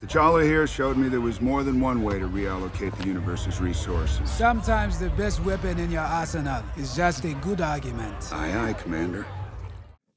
T'Challa here showed me there was more than one way to reallocate the universe's resources. Sometimes the best weapon in your arsenal is just a good argument. Aye, aye, Commander.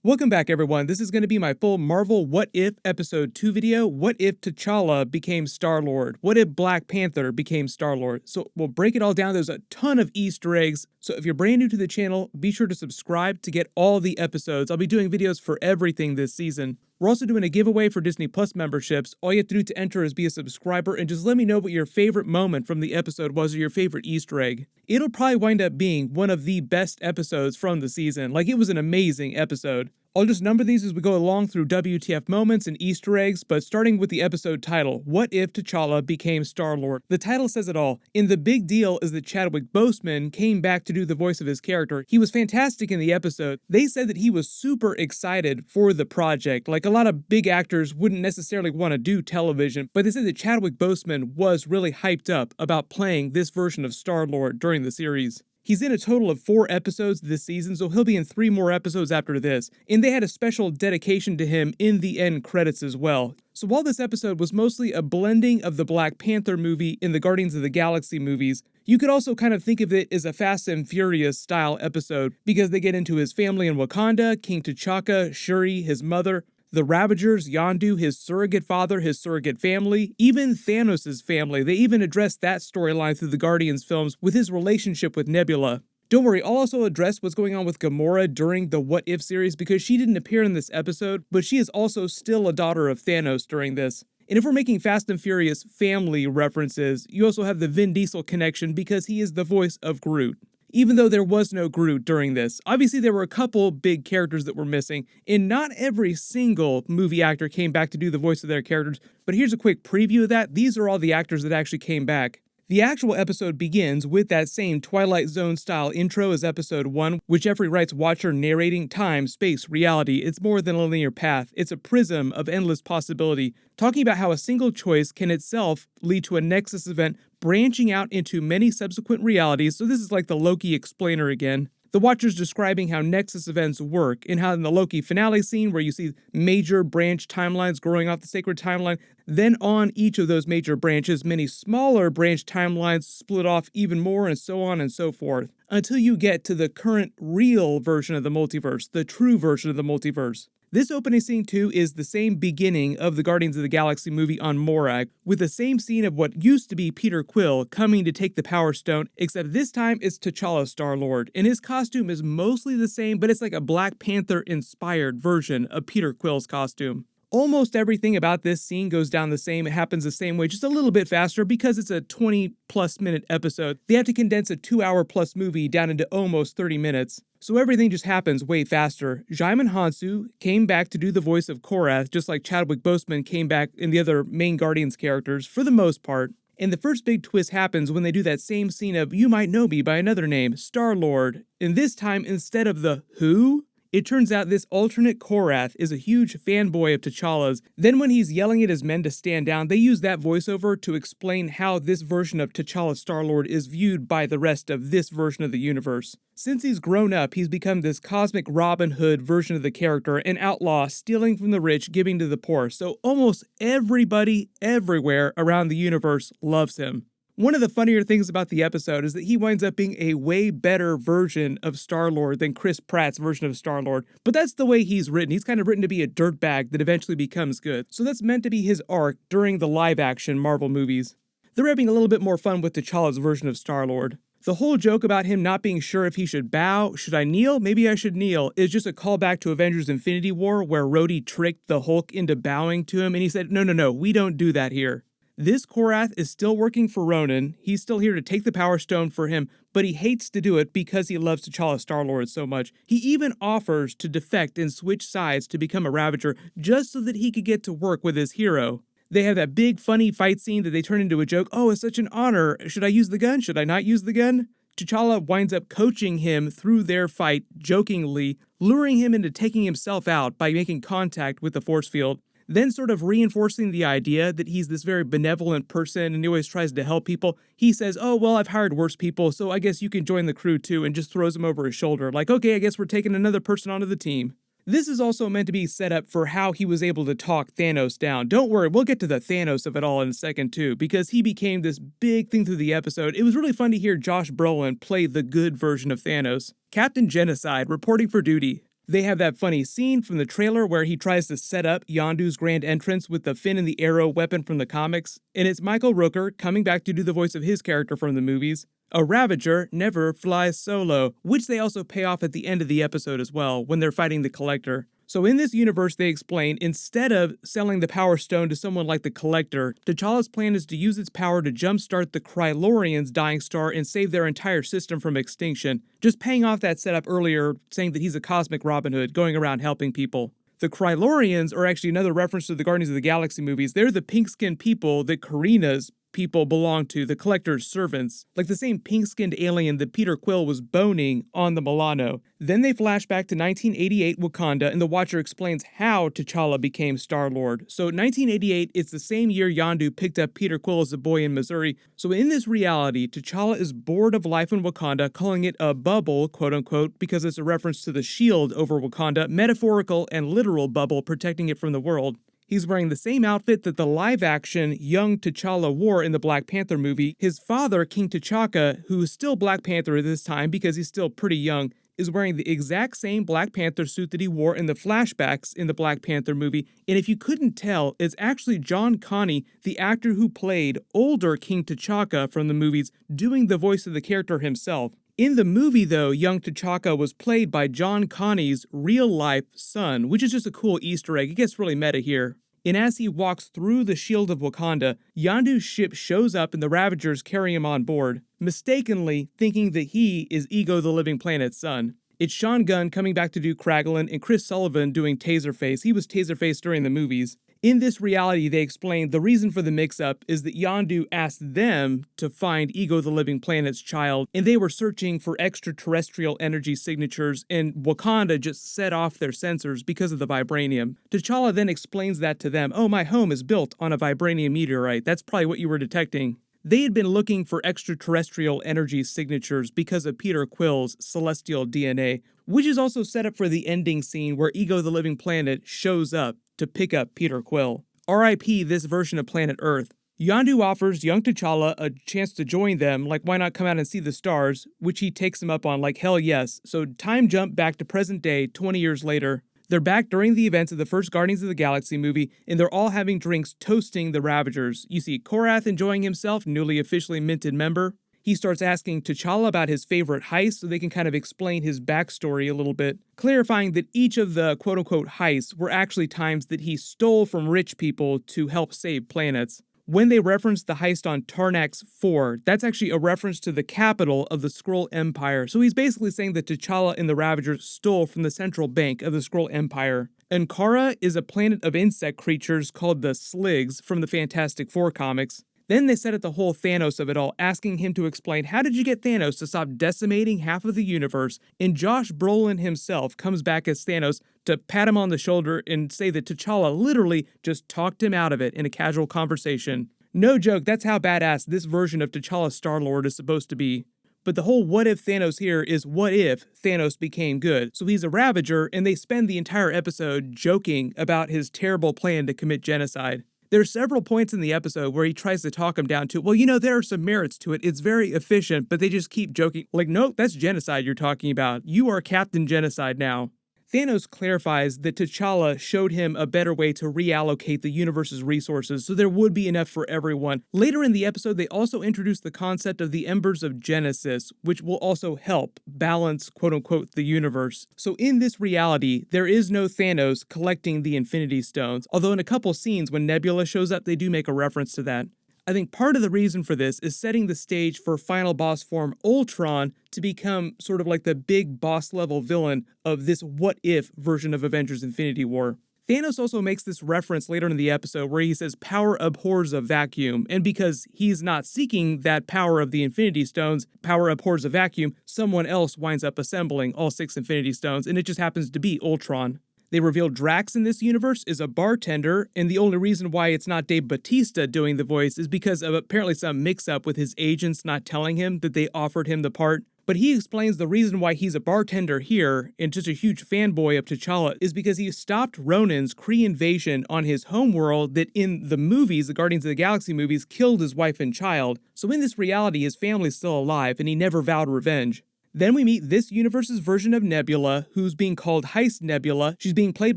Welcome back, everyone. This is going to be my full Marvel What If Episode 2 video. What if T'Challa became Star-Lord? What if Black Panther became Star-Lord? So we'll break it all down. There's a ton of Easter eggs. So if you're brand new to the channel, be sure to subscribe to get all the episodes. I'll be doing videos for everything this season. We're also doing a giveaway for Disney Plus memberships. All you have to do to enter is be a subscriber and just let me know what your favorite moment from the episode was or your favorite Easter egg. It'll probably wind up being one of the best episodes from the season. Like, it was an amazing episode. I'll just number these as we go along through WTF moments and Easter eggs, but starting with the episode title, What If T'Challa Became Star-Lord? The title says it all, and the big deal is that Chadwick Boseman came back to do the voice of his character. He was fantastic in the episode. They said that he was super excited for the project. Like, a lot of big actors wouldn't necessarily want to do television, but they said that Chadwick Boseman was really hyped up about playing this version of Star-Lord during the series. He's in a total of 4 episodes this season, so he'll be in 3 more episodes after this, and they had a special dedication to him in the end credits as well. So while this episode was mostly a blending of the Black Panther movie and the Guardians of the Galaxy movies, you could also kind of think of it as a Fast and Furious style episode, because they get into his family in Wakanda, King T'Chaka, Shuri, his mother, the Ravagers, Yondu, his surrogate father, his surrogate family, even Thanos' family. They even addressed that storyline through the Guardians films with his relationship with Nebula. Don't worry, I'll also address what's going on with Gamora during the What If series because she didn't appear in this episode, but she is also still a daughter of Thanos during this. And if we're making Fast and Furious family references, you also have the Vin Diesel connection because he is the voice of Groot. Even though there was no Groot during this. Obviously, there were a couple big characters that were missing, and not every single movie actor came back to do the voice of their characters, but here's a quick preview of that. These are all the actors that actually came back. The actual episode begins with that same Twilight Zone style intro as episode 1, with Jeffrey Wright's Watcher narrating time, space, reality. It's more than a linear path. It's a prism of endless possibility, talking about how a single choice can itself lead to a Nexus event branching out into many subsequent realities. So this is like the Loki explainer again. The Watcher's describing how Nexus events work, and how in the Loki finale scene where you see major branch timelines growing off the sacred timeline, then on each of those major branches, many smaller branch timelines split off even more, and so on and so forth, until you get to the current real version of the multiverse, the true version of the multiverse. This opening scene too is the same beginning of the Guardians of the Galaxy movie on Morag, with the same scene of what used to be Peter Quill coming to take the Power Stone, except this time it's T'Challa Star-Lord, and his costume is mostly the same, but it's like a Black Panther-inspired version of Peter Quill's costume. Almost everything about this scene goes down the same. It happens the same way, just a little bit faster because it's a 20-plus minute episode. They have to condense a 2-hour-plus movie down into almost 30 minutes. So everything just happens way faster. Djimon Hounsou came back to do the voice of Korath, just like Chadwick Boseman came back in the other main Guardians characters, for the most part. And the first big twist happens when they do that same scene of "You might know me by another name, Star-Lord." And this time, instead of the "Who?", it turns out this alternate Korath is a huge fanboy of T'Challa's. Then when he's yelling at his men to stand down, they use that voiceover to explain how this version of T'Challa Star-Lord is viewed by the rest of this version of the universe. Since he's grown up, he's become this cosmic Robin Hood version of the character, an outlaw stealing from the rich, giving to the poor. So almost everybody, everywhere around the universe loves him. One of the funnier things about the episode is that he winds up being a way better version of Star-Lord than Chris Pratt's version of Star-Lord. But that's the way he's written. He's kind of written to be a dirtbag that eventually becomes good. So that's meant to be his arc during the live-action Marvel movies. They're having a little bit more fun with T'Challa's version of Star-Lord. The whole joke about him not being sure if he should bow, should I kneel, maybe I should kneel, is just a callback to Avengers Infinity War where Rhodey tricked the Hulk into bowing to him and he said, no, we don't do that here. This Korath is still working for Ronan. He's still here to take the Power Stone for him, but he hates to do it because he loves T'Challa Star-Lord so much. He even offers to defect and switch sides to become a Ravager just so that he could get to work with his hero. They have that big funny fight scene that they turn into a joke. Oh, it's such an honor. Should I use the gun? Should I not use the gun? T'Challa winds up coaching him through their fight jokingly, luring him into taking himself out by making contact with the force field. Then sort of reinforcing the idea that he's this very benevolent person and he always tries to help people, he says, oh, well, I've hired worse people, so I guess you can join the crew too, and just throws him over his shoulder. Like, okay, I guess we're taking another person onto the team. This is also meant to be set up for how he was able to talk Thanos down. Don't worry, we'll get to the Thanos of it all in a second too, because he became this big thing through the episode. It was really fun to hear Josh Brolin play the good version of Thanos. Captain Genocide reporting for duty. They have that funny scene from the trailer where he tries to set up Yondu's grand entrance with the Finn and the Arrow weapon from the comics, and it's Michael Rooker coming back to do the voice of his character from the movies. A Ravager never flies solo, which they also pay off at the end of the episode as well, when they're fighting the Collector. So in this universe, they explain, instead of selling the Power Stone to someone like the Collector, T'Challa's plan is to use its power to jumpstart the Krylorians' dying star and save their entire system from extinction, just paying off that setup earlier, saying that he's a cosmic Robin Hood, going around helping people. The Krylorians are actually another reference to the Guardians of the Galaxy movies. They're the pink-skinned people that Karina's people belong to, the Collector's servants, like the same pink-skinned alien that Peter Quill was boning on the Milano. Then they flash back to 1988 Wakanda, and the Watcher explains how T'Challa became Star-Lord. So 1988, it's the same year Yondu picked up Peter Quill as a boy in Missouri. So in this reality, T'Challa is bored of life in Wakanda, calling it a bubble, quote-unquote, because it's a reference to the shield over Wakanda, metaphorical and literal bubble protecting it from the world. He's wearing the same outfit that the live-action young T'Challa wore in the Black Panther movie. His father, King T'Chaka, who is still Black Panther at this time because he's still pretty young, is wearing the exact same Black Panther suit that he wore in the flashbacks in the Black Panther movie. And if you couldn't tell, it's actually John Connie, the actor who played older King T'Chaka from the movies, doing the voice of the character himself. In the movie, though, young T'Chaka was played by John Connie's real-life son, which is just a cool Easter egg. It gets really meta here. And as he walks through the shield of Wakanda, Yondu's ship shows up and the Ravagers carry him on board, mistakenly thinking that he is Ego the Living Planet's son. It's Sean Gunn coming back to do Kraglin and Chris Sullivan doing Taserface. He was Taserface during the movies. In this reality, they explain the reason for the mix-up is that Yondu asked them to find Ego the Living Planet's child, and they were searching for extraterrestrial energy signatures, and Wakanda just set off their sensors because of the vibranium. T'Challa then explains that to them. Oh, my home is built on a vibranium meteorite. That's probably what you were detecting. They had been looking for extraterrestrial energy signatures because of Peter Quill's celestial DNA, which is also set up for the ending scene where Ego the Living Planet shows up to pick up Peter Quill. R.I.P. this version of planet Earth. Yondu offers young T'Challa a chance to join them, like why not come out and see the stars, which he takes him up on like hell yes. So time jump back to present day 20 years later. They're back during the events of the first Guardians of the Galaxy movie, and they're all having drinks toasting the Ravagers. You see Korath enjoying himself, newly officially minted member. He starts asking T'Challa about his favorite heists so they can kind of explain his backstory a little bit, clarifying that each of the quote-unquote heists were actually times that he stole from rich people to help save planets. When they reference the heist on Tarnax 4, that's actually a reference to the capital of the Skrull Empire. So he's basically saying that T'Challa and the Ravagers stole from the central bank of the Skrull Empire. Ankara is a planet of insect creatures called the Sligs from the Fantastic Four comics. Then they set up the whole Thanos of it all, asking him to explain how did you get Thanos to stop decimating half of the universe, and Josh Brolin himself comes back as Thanos to pat him on the shoulder and say that T'Challa literally just talked him out of it in a casual conversation. No joke, that's how badass this version of T'Challa Star-Lord is supposed to be. But the whole what if Thanos here is what if Thanos became good. So he's a Ravager, and they spend the entire episode joking about his terrible plan to commit genocide. There are several points in the episode where he tries to talk him down to, well, you know, there are some merits to it. It's very efficient, but they just keep joking. Like, nope, that's genocide you're talking about. You are Captain Genocide now. Thanos clarifies that T'Challa showed him a better way to reallocate the universe's resources so there would be enough for everyone. Later in the episode, they also introduce the concept of the Embers of Genesis, which will also help balance, quote-unquote, the universe. So in this reality, there is no Thanos collecting the Infinity Stones, although in a couple scenes when Nebula shows up, they do make a reference to that. I think part of the reason for this is setting the stage for final boss form Ultron to become sort of like the big boss level villain of this what-if version of Avengers Infinity War. Thanos also makes this reference later in the episode where he says power abhors a vacuum, and because he's not seeking that power of the Infinity Stones, power abhors a vacuum, someone else winds up assembling all 6 Infinity Stones, and it just happens to be Ultron. They reveal Drax in this universe is a bartender, and the only reason why it's not Dave Bautista doing the voice is because of apparently some mix-up with his agents not telling him that they offered him the part. But he explains the reason why he's a bartender here and just a huge fanboy of T'Challa is because he stopped Ronin's Kree invasion on his homeworld that in the movies, the Guardians of the Galaxy movies, killed his wife and child. So in this reality, his family's still alive and he never vowed revenge. Then we meet this universe's version of Nebula, who's being called Heist Nebula. She's being played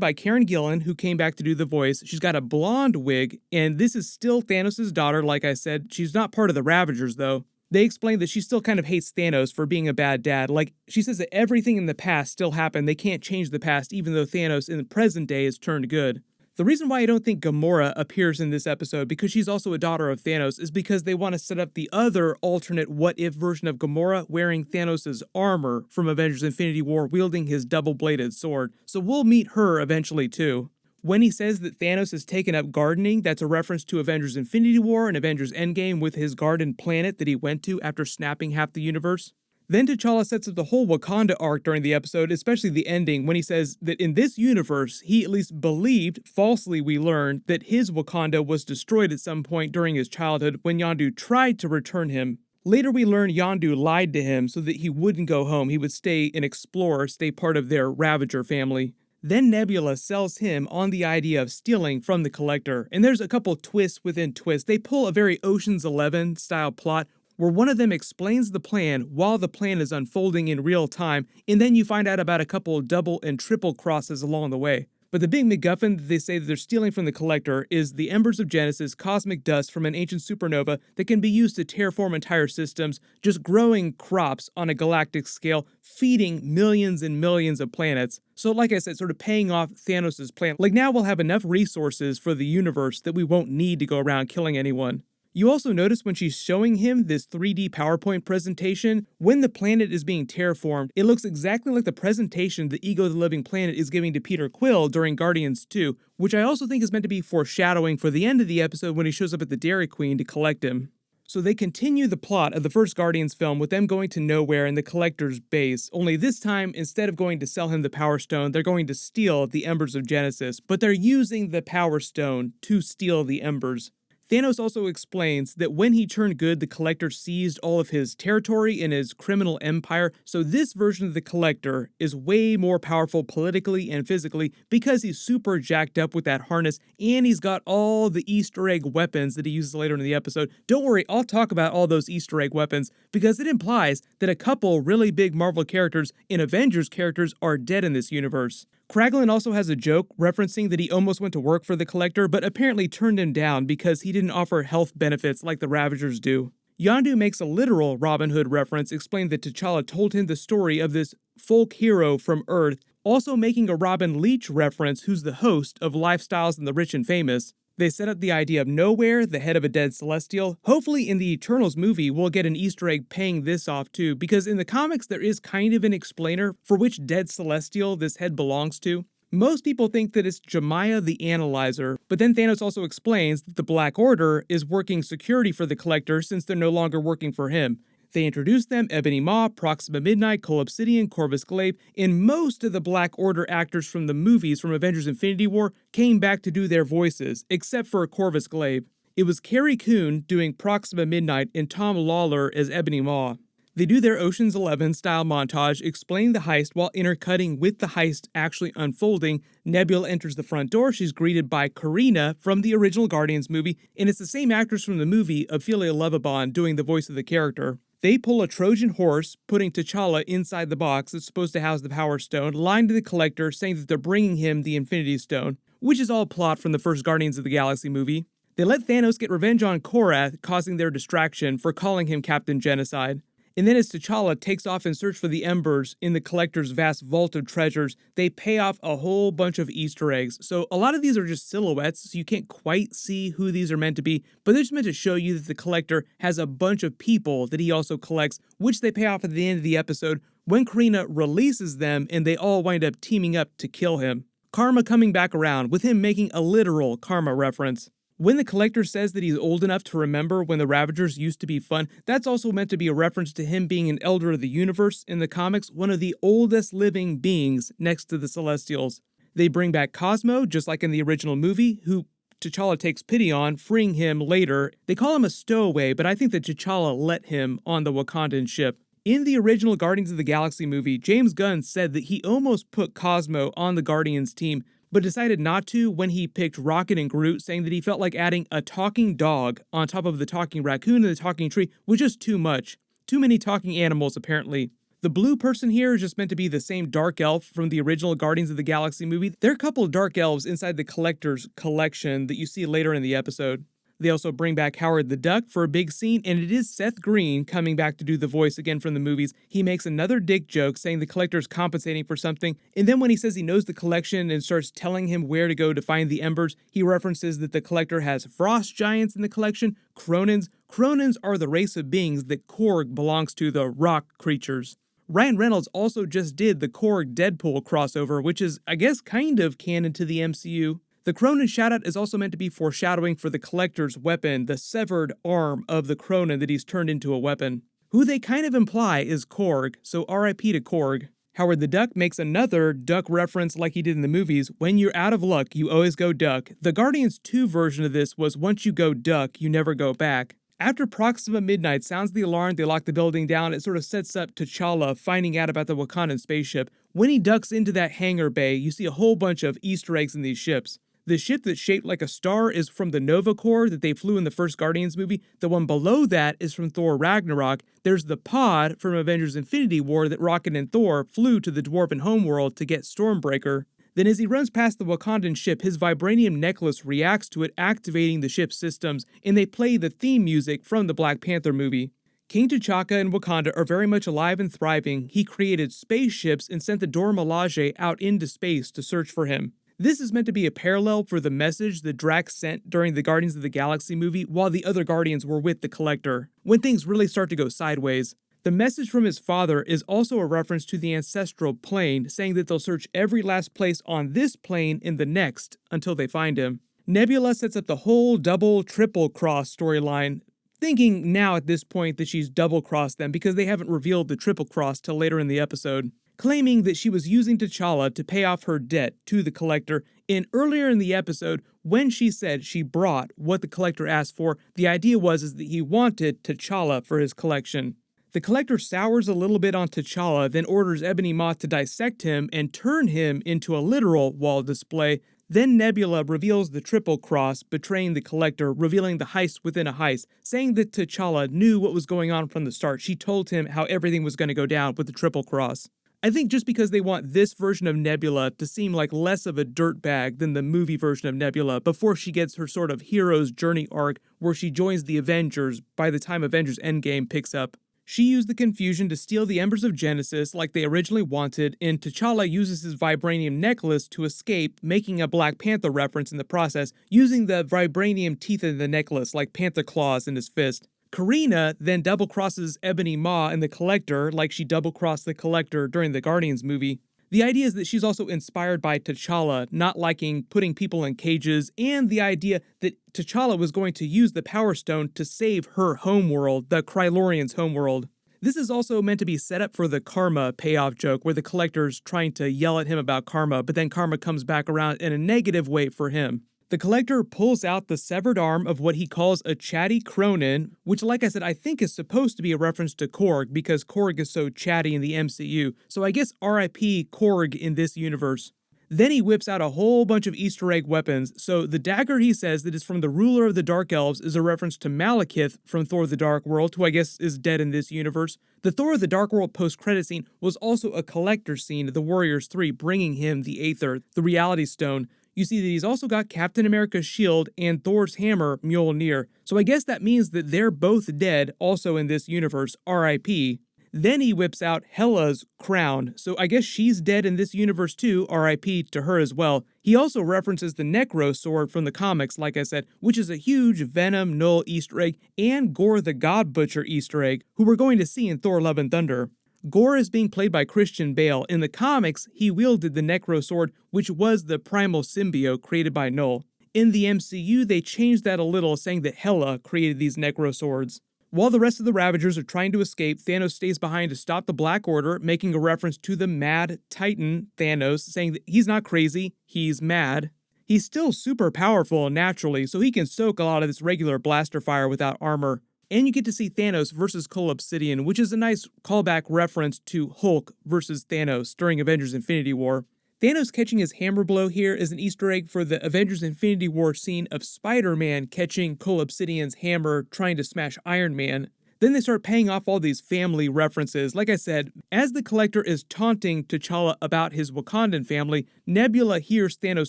by Karen Gillan, who came back to do the voice. She's got a blonde wig, and this is still Thanos' daughter, like I said. She's not part of the Ravagers, though. They explain that she still kind of hates Thanos for being a bad dad. Like, she says that everything in the past still happened. They can't change the past, even though Thanos in the present day has turned good. The reason why I don't think Gamora appears in this episode, because she's also a daughter of Thanos, is because they want to set up the other alternate what-if version of Gamora wearing Thanos' armor from Avengers Infinity War, wielding his double-bladed sword. So we'll meet her eventually too. When he says that Thanos has taken up gardening, that's a reference to Avengers Infinity War and Avengers Endgame with his garden planet that he went to after snapping half the universe. Then T'Challa sets up the whole Wakanda arc during the episode, especially the ending, when he says that in this universe, he at least believed, falsely we learned, that his Wakanda was destroyed at some point during his childhood when Yondu tried to return him. Later we learn Yondu lied to him so that he wouldn't go home, he would stay an explorer, stay part of their Ravager family. Then Nebula sells him on the idea of stealing from the Collector, and there's a couple twists within twists. They pull a very Ocean's 11 style plot, where one of them explains the plan while the plan is unfolding in real time, and then you find out about a couple double and triple crosses along the way. But the big MacGuffin that they say that they're stealing from the Collector is the embers of Genesis, cosmic dust from an ancient supernova that can be used to terraform entire systems, just growing crops on a galactic scale, feeding millions and millions of planets. So like I said, sort of paying off Thanos' plan. Like now we'll have enough resources for the universe that we won't need to go around killing anyone. You also notice when she's showing him this 3D PowerPoint presentation, when the planet is being terraformed, it looks exactly like the presentation the Ego the Living Planet is giving to Peter Quill during Guardians 2, which I also think is meant to be foreshadowing for the end of the episode when he shows up at the Dairy Queen to collect him. So they continue the plot of the first Guardians film with them going to nowhere in the Collector's base, only this time, instead of going to sell him the Power Stone, they're going to steal the Embers of Genesis, but they're using the Power Stone to steal the Embers. Thanos also explains that when he turned good, the Collector seized all of his territory in his criminal empire, so this version of the Collector is way more powerful politically and physically because he's super jacked up with that harness, and he's got all the Easter egg weapons that he uses later in the episode. Don't worry, I'll talk about all those Easter egg weapons, because it implies that a couple really big Marvel characters and Avengers characters are dead in this universe. Kraglin also has a joke referencing that he almost went to work for the Collector, but apparently turned him down because he didn't offer health benefits like the Ravagers do. Yondu makes a literal Robin Hood reference, explaining that T'Challa told him the story of this folk hero from Earth, also making a Robin Leach reference, who's the host of Lifestyles and the Rich and Famous. They set up the idea of Nowhere, the head of a dead Celestial. Hopefully in the Eternals movie, we'll get an Easter egg paying this off too, because in the comics there is kind of an explainer for which dead Celestial this head belongs to. Most people think that it's Jemiah the Analyzer, but then Thanos also explains that the Black Order is working security for the Collector since they're no longer working for him. They introduced them Ebony Maw, Proxima Midnight, Cole Obsidian, Corvus Glaive, and most of the Black Order actors from the movies from Avengers Infinity War came back to do their voices, except for Corvus Glaive. It was Carrie Coon doing Proxima Midnight and Tom Lawler as Ebony Maw. They do their Ocean's 11 style montage explaining the heist while intercutting with the heist actually unfolding. Nebula enters the front door. She's greeted by Karina from the original Guardians movie, and it's the same actress from the movie, Ophelia Lovibond, doing the voice of the character. They pull a Trojan horse, putting T'Challa inside the box that's supposed to house the Power Stone, lying to the Collector, saying that they're bringing him the Infinity Stone, which is all plot from the first Guardians of the Galaxy movie. They let Thanos get revenge on Korath, causing their distraction for calling him Captain Genocide. And then as T'Challa takes off in search for the Embers in the Collector's vast vault of treasures, they pay off a whole bunch of Easter eggs. So a lot of these are just silhouettes, so you can't quite see who these are meant to be, but they're just meant to show you that the Collector has a bunch of people that he also collects, which they pay off at the end of the episode when Karina releases them and they all wind up teaming up to kill him. Karma coming back around, with him making a literal karma reference. When the Collector says that he's old enough to remember when the Ravagers used to be fun, that's also meant to be a reference to him being an Elder of the Universe in the comics, one of the oldest living beings next to the Celestials. They bring back Cosmo, just like in the original movie, who T'Challa takes pity on, freeing him later. They call him a stowaway, but I think that T'Challa let him on the Wakandan ship. In the original Guardians of the Galaxy movie, James Gunn said that he almost put Cosmo on the Guardians team, but decided not to when he picked Rocket and Groot, saying that he felt like adding a talking dog on top of the talking raccoon and the talking tree was just too much. Too many talking animals, apparently. The blue person here is just meant to be the same dark elf from the original Guardians of the Galaxy movie. There are a couple of dark elves inside the Collector's collection that you see later in the episode. They also bring back Howard the Duck for a big scene, and it is Seth Green coming back to do the voice again from the movies. He makes another dick joke saying the Collector's compensating for something, and then when he says he knows the collection and starts telling him where to go to find the embers, he references that the Collector has frost giants in the collection, Cronins. Cronins are the race of beings that Korg belongs to, the rock creatures. Ryan Reynolds also just did the Korg Deadpool crossover, which is, I guess, kind of canon to the MCU. The Cronin shoutout is also meant to be foreshadowing for the Collector's weapon, the severed arm of the Cronin that he's turned into a weapon. Who they kind of imply is Korg, so RIP to Korg. Howard the Duck makes another duck reference like he did in the movies. When you're out of luck, you always go duck. The Guardians 2 version of this was once you go duck, you never go back. After Proxima Midnight sounds the alarm, they lock the building down. It sort of sets up T'Challa finding out about the Wakandan spaceship. When he ducks into that hangar bay, you see a whole bunch of Easter eggs in these ships. The ship that's shaped like a star is from the Nova Corps that they flew in the first Guardians movie. The one below that is from Thor Ragnarok. There's the pod from Avengers Infinity War that Rocket and Thor flew to the Dwarven homeworld to get Stormbreaker. Then as he runs past the Wakandan ship, his vibranium necklace reacts to it, activating the ship's systems, and they play the theme music from the Black Panther movie. King T'Chaka and Wakanda are very much alive and thriving. He created spaceships and sent the Dora Milaje out into space to search for him. This is meant to be a parallel for the message that Drax sent during the Guardians of the Galaxy movie while the other Guardians were with the Collector, when things really start to go sideways. The message from his father is also a reference to the ancestral plane, saying that they'll search every last place on this plane in the next until they find him. Nebula sets up the whole double, triple cross storyline, thinking now at this point that she's double crossed them because they haven't revealed the triple cross till later in the episode, claiming that she was using T'Challa to pay off her debt to the Collector. And earlier in the episode, when she said she brought what the Collector asked for, the idea was that he wanted T'Challa for his collection. The Collector sours a little bit on T'Challa, then orders Ebony Maw to dissect him and turn him into a literal wall display. Then Nebula reveals the triple cross, betraying the Collector, revealing the heist within a heist, saying that T'Challa knew what was going on from the start. She told him how everything was going to go down with the triple cross. I think just because they want this version of Nebula to seem like less of a dirtbag than the movie version of Nebula before she gets her sort of hero's journey arc where she joins the Avengers by the time Avengers Endgame picks up. She used the confusion to steal the embers of Genesis like they originally wanted, and T'Challa uses his vibranium necklace to escape, making a Black Panther reference in the process, using the vibranium teeth in the necklace like panther claws in his fist. Karina then double-crosses Ebony Maw and the Collector like she double-crossed the Collector during the Guardians movie. The idea is that she's also inspired by T'Challa not liking putting people in cages, and the idea that T'Challa was going to use the Power Stone to save her homeworld, the Krylorian's homeworld. This is also meant to be set up for the karma payoff joke where the Collector's trying to yell at him about karma, but then karma comes back around in a negative way for him. The Collector pulls out the severed arm of what he calls a chatty Cronin, which, like I said, I think is supposed to be a reference to Korg because Korg is so chatty in the MCU, so I guess RIP Korg in this universe. Then he whips out a whole bunch of Easter egg weapons, so the dagger he says that is from the ruler of the Dark Elves is a reference to Malekith from Thor the Dark World, who I guess is dead in this universe. The Thor of the Dark World post-credit scene was also a Collector scene of the Warriors 3 bringing him the Aether, the Reality Stone. You see that he's also got Captain America's shield and Thor's hammer, Mjolnir, so I guess that means that they're both dead also in this universe, RIP. Then he whips out Hela's crown, so I guess she's dead in this universe too, RIP to her as well. He also references the Necro sword from the comics, like I said, which is a huge Venom Null Easter egg, and Gore the God Butcher Easter egg, who we're going to see in Thor Love and Thunder. Gore is being played by Christian Bale. In the comics, he wielded the Necro Sword, which was the primal symbiote created by Null. In the MCU, they changed that a little, saying that Hela created these Necro Swords. While the rest of the Ravagers are trying to escape, Thanos stays behind to stop the Black Order, making a reference to the Mad Titan Thanos, saying that he's not crazy, he's mad. He's still super powerful naturally, so he can soak a lot of this regular blaster fire without armor. And you get to see Thanos versus Cull Obsidian, which is a nice callback reference to Hulk versus Thanos during Avengers Infinity War. Thanos catching his hammer blow here is an Easter egg for the Avengers Infinity War scene of Spider-Man catching Cull Obsidian's hammer trying to smash Iron Man. Then they start paying off all these family references. Like I said, as the Collector is taunting T'Challa about his Wakandan family, Nebula hears Thanos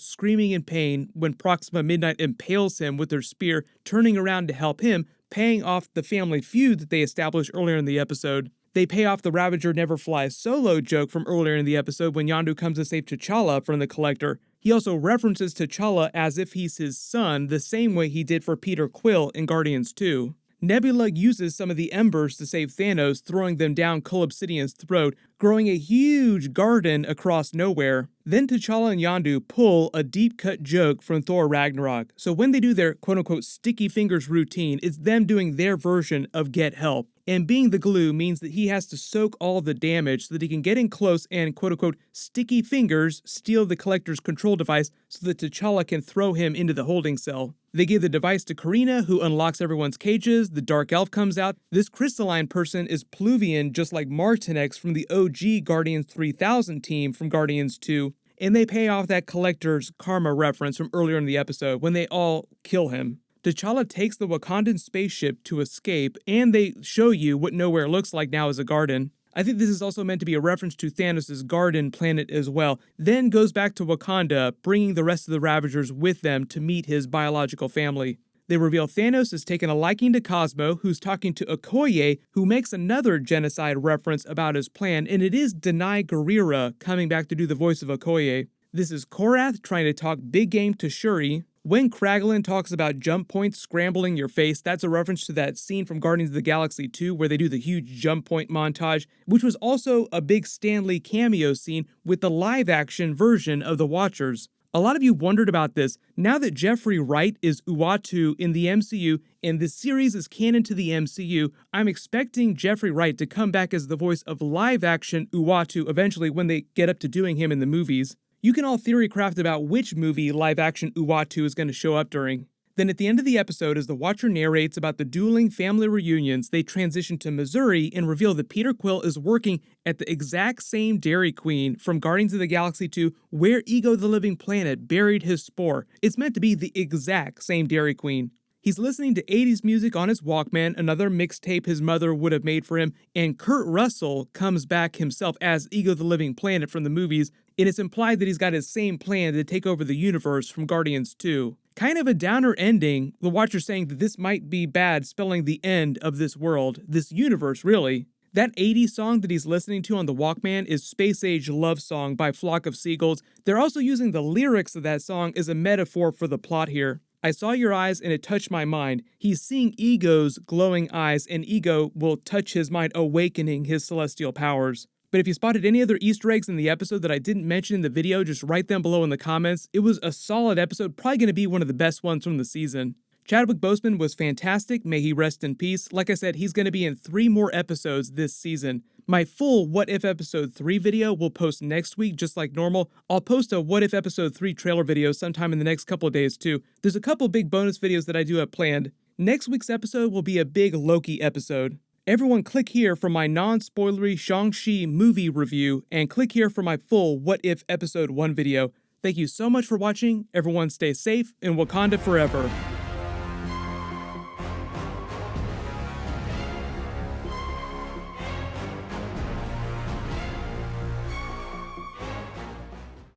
screaming in pain when Proxima Midnight impales him with her spear, turning around to help him, paying off the family feud that they established earlier in the episode. They pay off the Ravager never flies solo joke from earlier in the episode when Yondu comes to save T'Challa from the Collector. He also references T'Challa as if he's his son, the same way he did for Peter Quill in Guardians 2. Nebula uses some of the embers to save Thanos, throwing them down Cull Obsidian's throat, growing a huge garden across nowhere. Then T'Challa and Yondu pull a deep-cut joke from Thor Ragnarok. So when they do their quote-unquote sticky fingers routine, it's them doing their version of get help. And being the glue means that he has to soak all the damage so that he can get in close and quote-unquote sticky fingers steal the Collector's control device so that T'Challa can throw him into the holding cell. They give the device to Karina, who unlocks everyone's cages. The Dark Elf comes out. This crystalline person is Pluvian, just like Martinex from the OG Guardians 3000 team from Guardians 2. And they pay off that Collector's karma reference from earlier in the episode when they all kill him. T'Challa takes the Wakandan spaceship to escape, and they show you what Nowhere looks like now as a garden. I think this is also meant to be a reference to Thanos' garden planet as well, then goes back to Wakanda, bringing the rest of the Ravagers with them to meet his biological family. They reveal Thanos has taken a liking to Cosmo, who's talking to Okoye, who makes another genocide reference about his plan, and it is Denai Gurira coming back to do the voice of Okoye. This is Korath trying to talk big game to Shuri. When Kraglin talks about jump points scrambling your face, that's a reference to that scene from Guardians of the Galaxy 2 where they do the huge jump point montage, which was also a big Stan Lee cameo scene with the live-action version of The Watchers. A lot of you wondered about this. Now that Jeffrey Wright is Uatu in the MCU and this series is canon to the MCU, I'm expecting Jeffrey Wright to come back as the voice of live-action Uatu eventually when they get up to doing him in the movies. You can all theory craft about which movie live-action Uatu is going to show up during. Then at the end of the episode, as the Watcher narrates about the dueling family reunions, they transition to Missouri and reveal that Peter Quill is working at the exact same Dairy Queen from Guardians of the Galaxy 2 where Ego the Living Planet buried his spore. It's meant to be the exact same Dairy Queen. He's listening to 80s music on his Walkman, another mixtape his mother would have made for him, and Kurt Russell comes back himself as Ego the Living Planet from the movies, and it's implied that he's got his same plan to take over the universe from Guardians 2. Kind of a downer ending, the Watcher saying that this might be bad, spelling the end of this world, this universe really. That 80s song that he's listening to on the Walkman is Space Age Love Song by Flock of Seagulls. They're also using the lyrics of that song as a metaphor for the plot here. I saw your eyes and it touched my mind. He's seeing Ego's glowing eyes and Ego will touch his mind, awakening his celestial powers. But if you spotted any other Easter eggs in the episode that I didn't mention in the video, just write them below in the comments. It was a solid episode, probably going to be one of the best ones from the season. Chadwick Boseman was fantastic, may he rest in peace. Like I said, he's going to be in 3 more episodes this season. My full What If Episode 3 video will post next week, just like normal. I'll post a What If Episode 3 trailer video sometime in the next couple of days too. There's a couple big bonus videos that I do have planned. Next week's episode will be a big Loki episode. Everyone click here for my non-spoilery Shang-Chi movie review, and click here for my full What If Episode 1 video. Thank you so much for watching, everyone stay safe, and Wakanda forever.